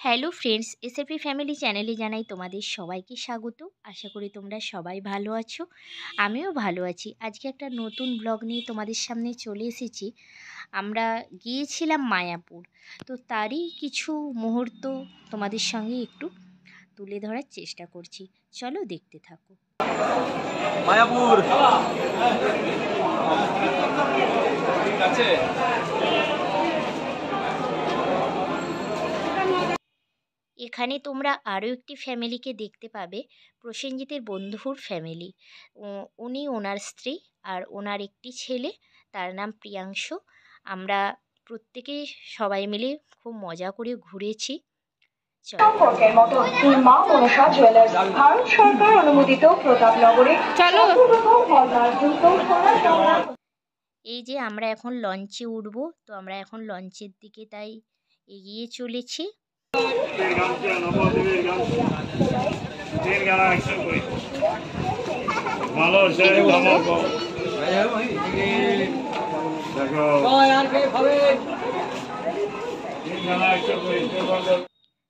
Hello friends, SAP family চ্যানেলে জানাই তোমাদের সবাইকে স্বাগত। আশা করি তোমরা সবাই ভালো আছো, আমিও ভালো আছি। আজকে একটা নতুন ব্লগ নিয়ে তোমাদের সামনে চলে এসেছি। আমরা গিয়েছিলাম মায়াপুর, তো তারই কিছু মুহূর্ত তোমাদের সঙ্গে একটু তুলে ধরার চেষ্টা করছি। চলো দেখতে থাকো। মায়াপুর আছে। এখানে তোমরা আরও একটি ফ্যামিলিকে দেখতে পাবে, প্রসেনজিতের বন্ধুর ফ্যামিলি। উনি ওনার স্ত্রী আর ওনার একটি ছেলে, তার নাম প্রিয়াংশু। আমরা প্রত্যেকে সবাই মিলে খুব মজা করে ঘুরেছি। সম্পর্কের মতো মা মনসা জুয়েলার্স, ভারত সরকার অনুমোদিত, প্রতাপনগরে এই যে আমরা এখন লঞ্চে উঠবো, তো আমরা এখন লঞ্চের দিকে তাই এগিয়ে চলেছি।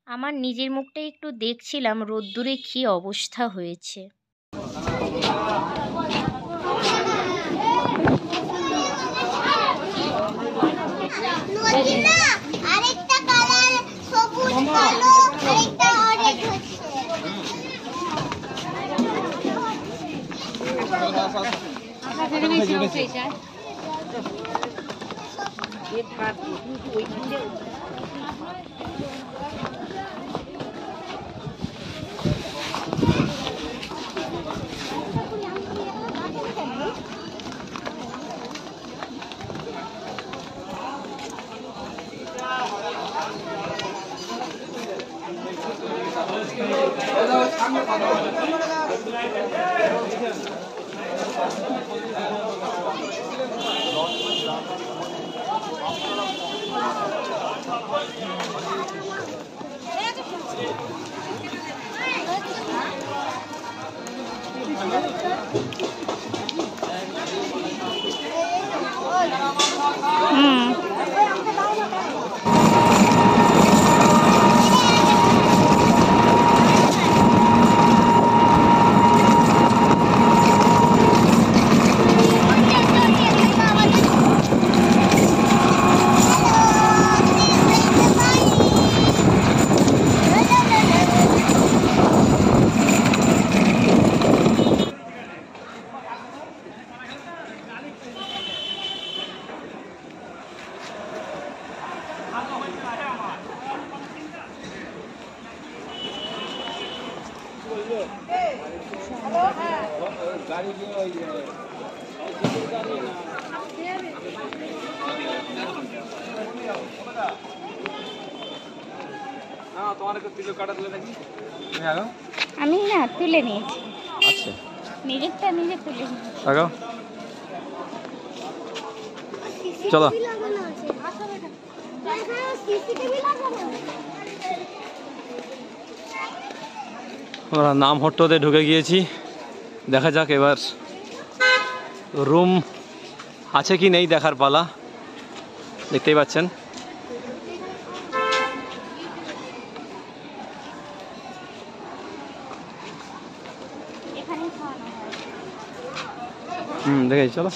আমার নিজের মুখটা একটু দেখছিলাম, রোদ্দুরে কী অবস্থা হয়েছে। আরেকটা কালার সবুজ কালো, আরেকটা অরেঞ্জ হচ্ছে। আমি না তুলে নিয়েছি, আচ্ছা নিজেরটা নিজে তুলে নিয়েছি। চলো আমরা নাম হোট্টতে ঢুকে গিয়েছি। দেখা যাক এবার রুম আছে কি নেই দেখার পালা। দেখতেই পাচ্ছেন দেখেছি। চলো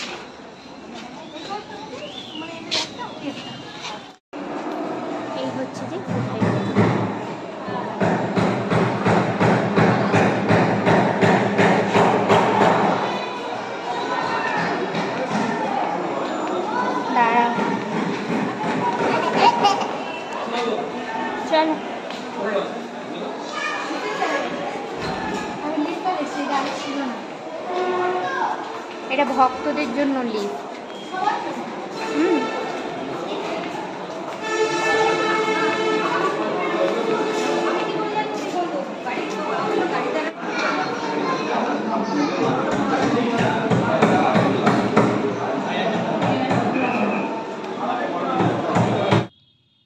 এই হচ্ছে যে চলো, এটা ভক্তদের জন্য লিফট।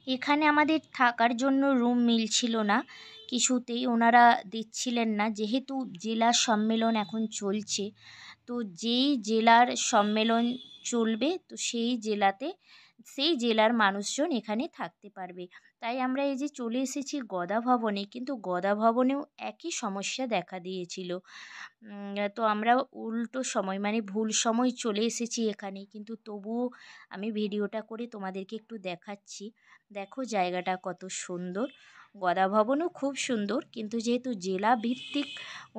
এখানে আমাদের থাকার জন্য রুম মিলছিল না কিছুতেই, ওনারা দিচ্ছিলেন না, যেহেতু জেলা সম্মেলন এখন চলছে। তো যেই জেলার সম্মেলন চলবে, তো সেই জেলার মানুষজন এখানে থাকতে পারবে। তাই আমরা এই যে চলে এসেছি গদা ভবনে, কিন্তু গদা ভবনেও একই সমস্যা দেখা দিয়েছিল। তো আমরা উল্টো সময় মানে ভুল সময় চলে এসেছি এখানে, কিন্তু তবুও আমি ভিডিওটা করে তোমাদেরকে একটু দেখাচ্ছি। দেখো জায়গাটা কত সুন্দর, গদা ভবনও খুব সুন্দর, কিন্তু যেহেতু জেলা ভিত্তিক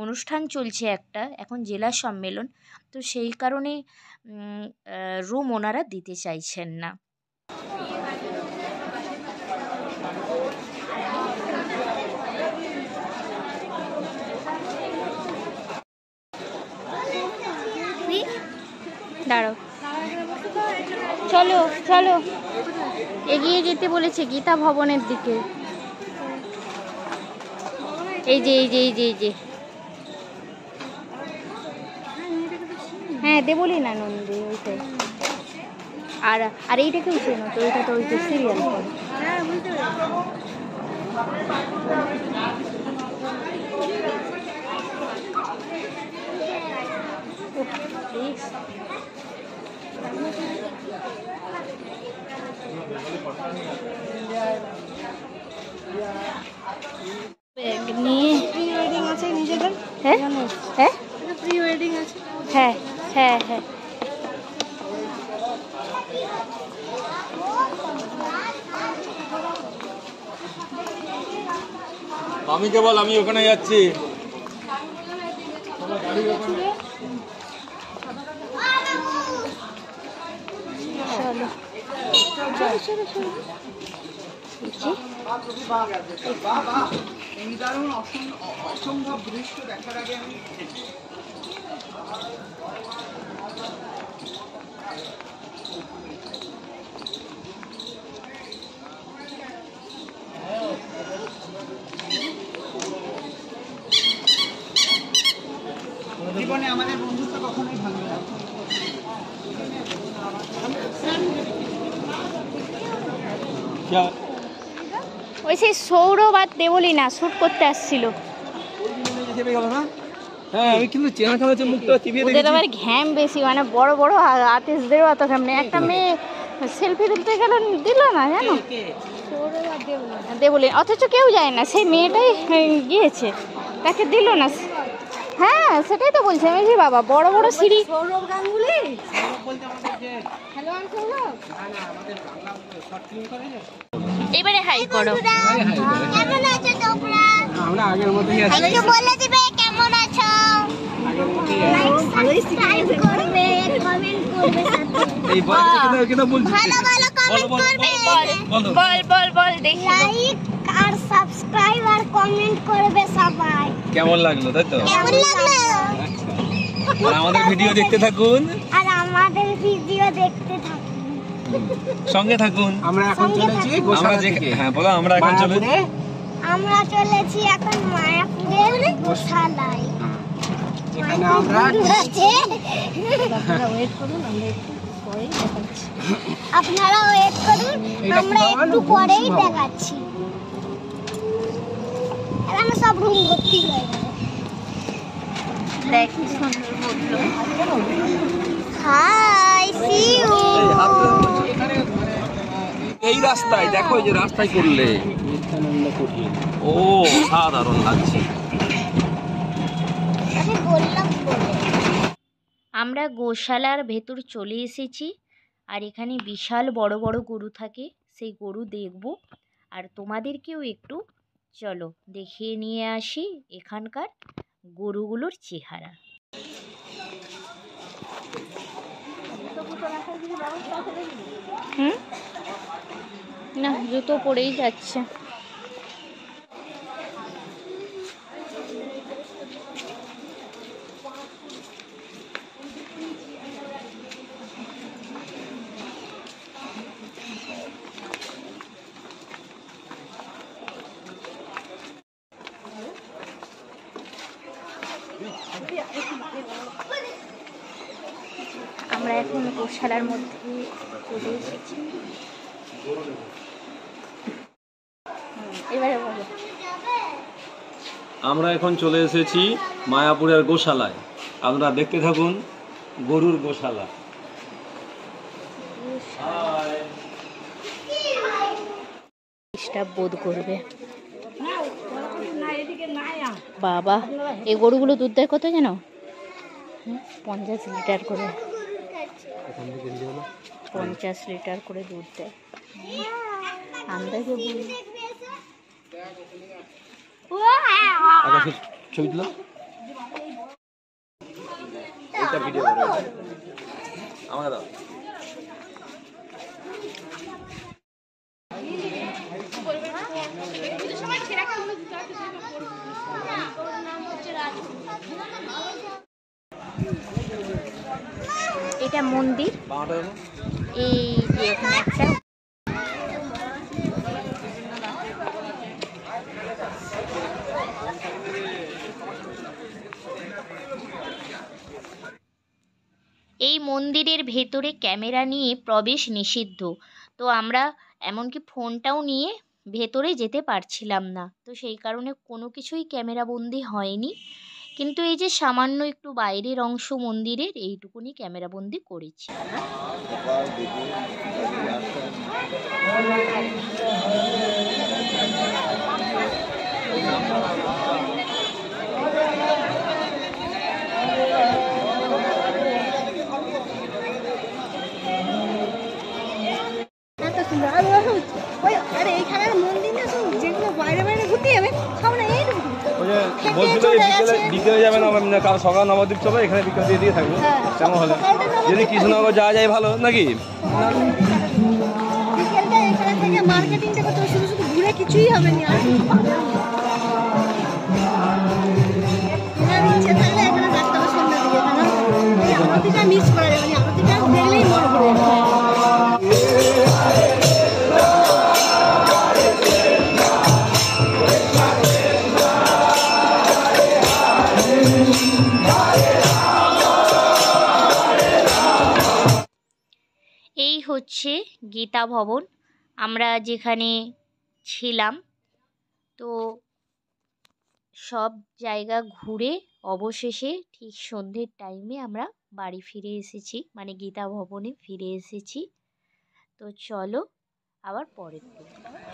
অনুষ্ঠান চলছে একটা, এখন জেলা সম্মেলন, তো সেই কারণে রুম ওনারা দিতে চাইছেন না। দাঁড়াও, চলো চলো, এগিয়ে যেতে বলেছে গীতা ভবনের দিকে। এই যে এই যে এই যে এই যে, হ্যাঁ দেবলি না নন্দী, ওইটাই। আর আর এইটাকেও চেনো তো, ওইটা তো ওই যে সিরিয়াল করে। নিয়ে প্রি ওয়েডিং আছে নিজেদের, হ্যাঁ হ্যাঁ প্রি ওয়েডিং আছে, হ্যাঁ হ্যাঁ হ্যাঁ। আমি কেবল আমি ওখানে যাচ্ছি। অসম্ভব দৃশ্য দেখার আগে আমি জীবনে আমাদের বন্ধুত্ব কখনোই ভালো না। ওই সেই সৌরভ আর দেবলি না শ্যুট করতে আসছিল। হ্যাঁ আমি কিন্তু চেনা চেনা হচ্ছে, মুখটা চিবিয়ে ওদের আবার ঘ্যাম বেশি, মানে বড় বড় আর্টিস্টদেরও অত ঘ্যাম নেই। একটা মেয়ে সেলফি তুলতে গেল, দিল না জানো, দেবলি, অথচ কেউ যায় না, সেই মেয়েটাই গিয়েছে, তাকে দিল না। হ্যাঁ সেটাই তো বলছি আমি, যে বাবা বড় বড় সিঁড়ি। সৌরভ গাঙ্গুলি এবারে হাই করো। কেমন আছো তোমরা? আমরা আগের মতোই আছি। একটু বলে দিবে কেমন আছো? সাবস্ক্রাইব করবে, কমেন্ট করবে সাথে। এই বলতে কেন বলছিস? ভালো ভালো কমেন্ট করবে। বল বল বল দেখি। লাইক আর সাবস্ক্রাইব আর কমেন্ট করবে সবাই। কেমন লাগলো তাই তো? কেমন লাগলো? আর আমাদের ভিডিও দেখতে থাকুন, আর আমাদের ভিডিও দেখতে থাকুন, সঙ্গে থাকুন। আমরা এখন চলেছি গোসালা থেকে। হ্যাঁ বলো, আমরা এখন চলে আমরা চলেছি এখন মায়াপুরের গোশালায়। এখানে আমরা আপনারা ওয়েট করুন, আমরা একটু পরেই দেখাচ্ছি। এখানে সব রুম ভর্তি হয়ে গেল। দেখ কি সুন্দর বললো। Hi see you. এই রাস্তায় দেখো, এই যে রাস্তায় করলে ও সাধারণ লাগছে। আমি বললাম বলে। আমরা গোশালার ভেতর চলে এসেছি, আর এখানে বিশাল বড় বড় গরু থাকে, সেই গরু দেখব, আর তোমাদেরকেও একটু চলো দেখিয়ে নিয়ে আসি এখানকার গরুগুলোর চেহারা। হুম, না জুতো পরেই যাচ্ছে। আমরা এখন গোশালার মধ্যে চলে এসেছি। এবারে বলো। আমরা এখন চলে এসেছি মায়াপুরের গোশালায়, আপনারা দেখতে থাকুন গরুর গোশালা। ডিস্টার্ব বোধ করবে। বাবা, এই গরুগুলো দুধ দেয় কত যেন? 50 লিটার করে, 50 লিটার করে দুধ দেয়। আন্দাজে বলি। ছবি তুলো, আমাকে দাও। এটা মন্দির, এই যে এখানে একটা এই মন্দিরের ভেতরে ক্যামেরা নিয়ে প্রবেশ নিষিদ্ধ, তো আমরা এমনকি ফোনটাও নিয়ে ভেতরে যেতে পারছিলাম না, তো সেই কারণে কোনো কিছুই ক্যামেরাবন্দি হয়নি। কিন্তু এই যে সামান্য একটু বাইরের অংশ মন্দিরের, এইটুকুনি ক্যামেরাবন্দি করেছি। বিকেলে যাবে না, কাল সকাল নবদ্বীপ চলো, এখানে বিকেল দিয়ে থাকবো। কেমন হলে যদি কৃষ্ণনগর যাওয়া যায় ভালো নাকি? মার্কেটিংটা করতে শুধু শুধু ঘুরে কিছুই হবে না। ইচ্ছে থাকলে এখানে রাস্তা সন্ধ্যা দিকে আরতিটা মিস করা যাবে না, আরতিটা দেখলেই মনে পড়ে যাবে। এই হচ্ছে গীতা ভবন, আমরা যেখানে ছিলাম। তো সব জায়গা ঘুরে অবশেষে ঠিক সন্ধ্যের টাইমে আমরা বাড়ি ফিরে এসেছি, মানে গীতা ভবনে ফিরে এসেছি। তো চলো আবার পরের দিন।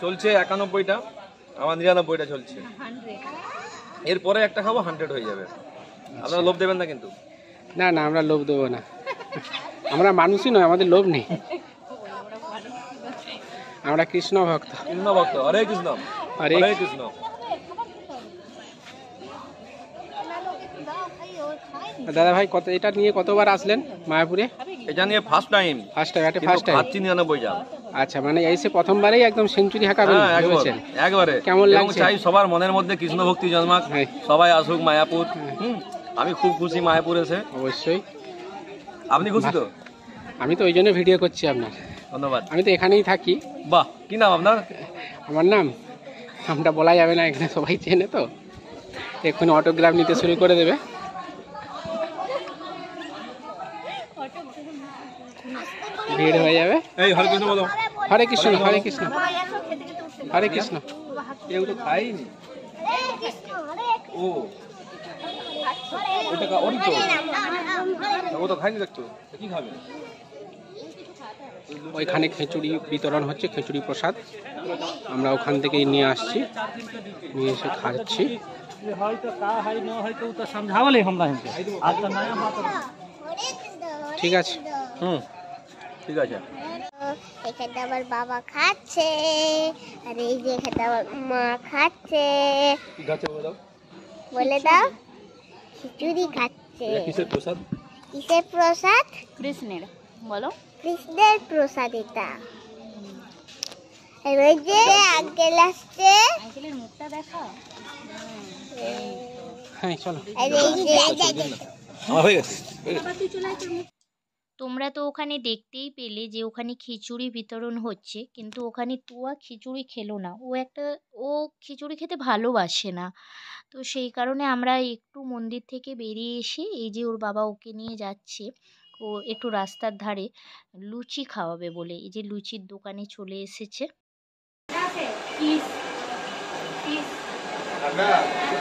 চলছে 91টা, আমার 99টা চলছে। এরপরে একটা খাবো 100 হয়ে যাবে। আপনারা লোভ দেবেন না কিন্তু। না না, আমরা লোভ দেবো না, আমরা মানুষই নয়, আমাদের লোভ নেই, আমরা কৃষ্ণ ভক্ত। কৃষ্ণ ভক্ত, হরে কৃষ্ণ হরে কৃষ্ণ। দাদা ভাই, এটা নিয়ে কতবার আসলেন মায়াপুরে? এটা নিয়ে ফার্স্ট টাইম। First time. 99 জাল। আচ্ছা, মানে এসে প্রথমবারেই একদম সেঞ্চুরি হাঁকাবেন ভেবেছেন? একবারে। কেমন লাগছে? চাই সবার মনের মধ্যে কৃষ্ণ ভক্তি জন্মাক, সবাই আসুক মায়াপুর। আমি খুব খুশি মায়াপুর এসে। অবশ্যই। আপনি খুশি তো? আমি তো ওই জন্য ভিডিও করছি আপনার। ধন্যবাদ। আমি তো এখানেই থাকি। বাহ, কি নাম আপনার? আমার নামটা বলা যাবে না, এখানে সবাই চেনে তো। এক্ষুনি অটোগ্রাফ নিতে শুরু করে দেবে। ভিড় হয়ে যাবে। এই হরে কৃষ্ণ বলো। হরে কৃষ্ণ, হরে কৃষ্ণ, হরে কৃষ্ণ। কেউ তো খাইনি। ও ওটা ওই তো, ও তো খাইনি দেখতো, কি খাবে? ওইখানে খিচুড়ি বিতরণ হচ্ছে, খিচুড়ি প্রসাদ আমরা ওখান থেকেই নিয়ে আসছি, নিয়ে এসে খাচ্ছি। ঠিক আছে, ঠিক আছে। এখানে আমার বাবা খাচ্ছে, আর এই যে এখানে আমার মা খাচ্ছে। বলে দাও। খিচুড়ি খাচ্ছে। কিসের প্রসাদ? কিসের প্রসাদ? কৃষ্ণের। বলো। কৃষ্ণের প্রসাদ এটা। আর ওই যে আঙ্কেল আসছে। আঙ্কেলের মুখটা দেখা। হ্যাঁ চলো। আর এই যে হয়ে গেছে। তোমরা তো ওখানে দেখতেই পেলে যে ওখানে খিচুড়ি বিতরণ হচ্ছে, কিন্তু ওখানে তুয়া খিচুড়ি খেলো না। ও খিচুড়ি খেতে ভালোবাসে না, তো সেই কারণে আমরা একটু মন্দির থেকে বেরিয়ে এসে এই যে ওর বাবা ওকে নিয়ে যাচ্ছে, ও একটু রাস্তার ধারে লুচি খাওয়াবে বলে এই যে লুচির দোকানে চলে এসেছে।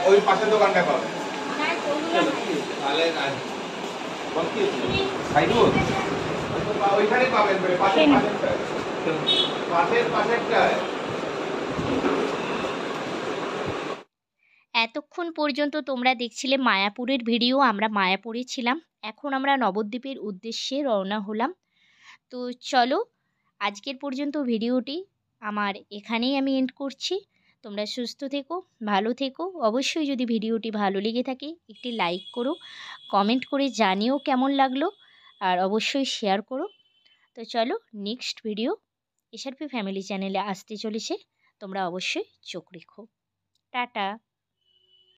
ওই পাশের দোকানটা পাবে। ওইখানে পাবেন, পাশের পাশেরটা। এতক্ষণ পর্যন্ত তোমরা দেখছিলে মায়াপুরের ভিডিও। আমরা মায়াপুরে ছিলাম, এখন আমরা নবদ্বীপের উদ্দেশ্যে রওনা হলাম। তো চলো, আজকের পর্যন্ত ভিডিওটি আমার এখানেই আমি এন্ড করছি। তোমরা সুস্থ থেকো, ভালো থেকো। অবশ্যই যদি ভিডিওটি ভালো লেগে থাকে একটি লাইক করো, কমেন্ট করে জানিও কেমন লাগলো, আর অবশ্যই শেয়ার করো। তো চলো, নেক্সট ভিডিও এসআরপি ফ্যামিলি চ্যানেলে আসতে চলেছে, তোমরা অবশ্যই চোখ রেখো। টাটা।